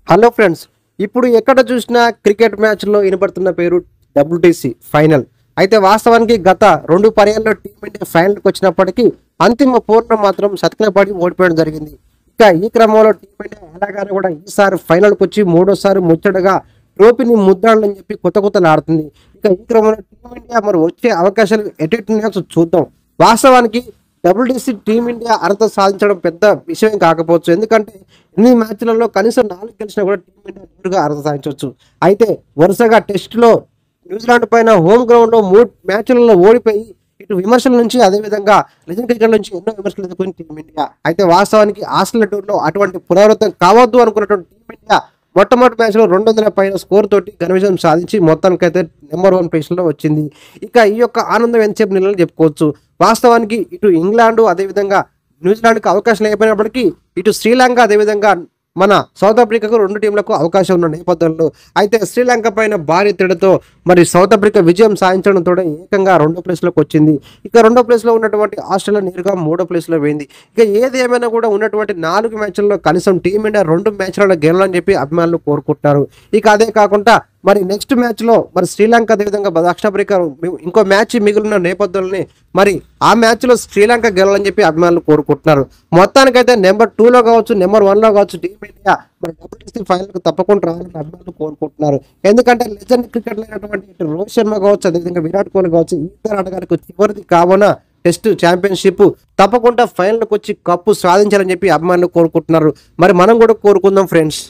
Hello friends, ఇప్పుడు ఎక్కడ చూసినా క్రికెట్ మ్యాచ్లో వినపడుతున్న పేరు డబ్ల్యూటీసీ ఫైనల్. అయితే వాస్తవానికి గత 2 పర్యాల్లో టీమిండియా ఫైనల్కి వచ్చినప్పటికీ అంతిమ పోరులో మాత్రం సతకనపడి ఓడిపోవడం జరిగింది. ఇక ఈ క్రమంలో టీమిండియా ఎలాగానే కూడా ఈసారి ఫైనల్కి వచ్చి మూడోసారి ముచ్చటగా ట్రోఫీని ముద్దాలని చెప్పి కొత్త ఆడుతుంది. ఇక ఈ క్రమంలో టీమిండియా మరి వచ్చే అవకాశాలు ఎటు చూద్దాం. వాస్తవానికి డబ్ల్యూటీసీ టీమిండియా అర్హత సాధించడం పెద్ద విషయం కాకపోవచ్చు. ఎందుకంటే 8 మ్యాచ్లలో కనీసం 4 గెలిచినా కూడా టీమిండియా నేరుగా అర్హత సాధించవచ్చు. అయితే వరుసగా టెస్టులో న్యూజిలాండ్ పైన హోమ్ గ్రౌండ్లో 3 మ్యాచ్లలో ఓడిపోయి ఇటు విమర్శల నుంచి అదేవిధంగా లెజెండ్ క్రికెట్ నుంచి ఎన్నో విమర్శలు ఎదుర్కొని టీమిండియా. అయితే వాస్తవానికి ఆస్ట్రేలియా టూర్లో అటువంటి పునరావృతం కావద్దు అనుకున్నటువంటి టీమిండియా మొట్టమొదటి మ్యాచ్లో 200 పైన స్కోర్ తోటి ఘన విజయం సాధించి మొత్తానికైతే నెంబర్ 1 పొజిషన్లో వచ్చింది. ఇక ఈ యొక్క ఆనందం ఎంతసేపు నిలని చెప్పుకోవచ్చు. వాస్తవానికి ఇటు ఇంగ్లాండ్ అదేవిధంగా న్యూజిలాండ్కి అవకాశం లేకపోయినప్పటికీ ఇటు శ్రీలంక అదేవిధంగా మన సౌత్ ఆఫ్రికాకు 2 టీంలకు అవకాశం ఉన్న నేపథ్యంలో అయితే శ్రీలంక పైన భారీ తేడాతో మరి సౌత్ ఆఫ్రికా విజయం సాధించడంతో ఏకంగా 2వ ప్లేస్లోకి వచ్చింది. ఇక 2వ ప్లేస్లో ఉన్నటువంటి ఆస్ట్రేలియా నేరుగా 3వ ప్లేస్లో పోయింది. ఇక ఏది ఏమైనా కూడా ఉన్నటువంటి 4 మ్యాచ్ల్లో కనీసం టీమిండియా 2 మ్యాచ్లలో గెలవాలని చెప్పి అభిమానులు కోరుకుంటున్నారు. ఇక అదే కాకుండా మరి నెక్స్ట్ మ్యాచ్లో మరి శ్రీలంక అదేవిధంగా దక్షిణాఫ్రికా ఇంకో మ్యాచ్ మిగిలిన నేపథ్యంలోనే మరి ఆ మ్యాచ్లో శ్రీలంక గెలవాలని చెప్పి అభిమానులు కోరుకుంటున్నారు. మొత్తానికైతే నెంబర్ 2లో కావచ్చు నెంబర్ 1లో కావచ్చు టీమిండియా మరి డబ్ల్యూటీసీ ఫైనల్కి తప్పకుండా రావాలని అభిమానులు కోరుకుంటున్నారు. ఎందుకంటే లెజెండ్ క్రికెట్ అయినటువంటి రోహిత్ శర్మ కావచ్చు అదేవిధంగా విరాట్ కోహ్లీ కావచ్చు ఇద్దరు ఆటగారికి చివరిది కావున టెస్ట్ ఛాంపియన్షిప్ తప్పకుండా ఫైనల్కి వచ్చి కప్పు సాధించాలని చెప్పి అభిమానులు కోరుకుంటున్నారు. మరి మనం కూడా కోరుకుందాం ఫ్రెండ్స్.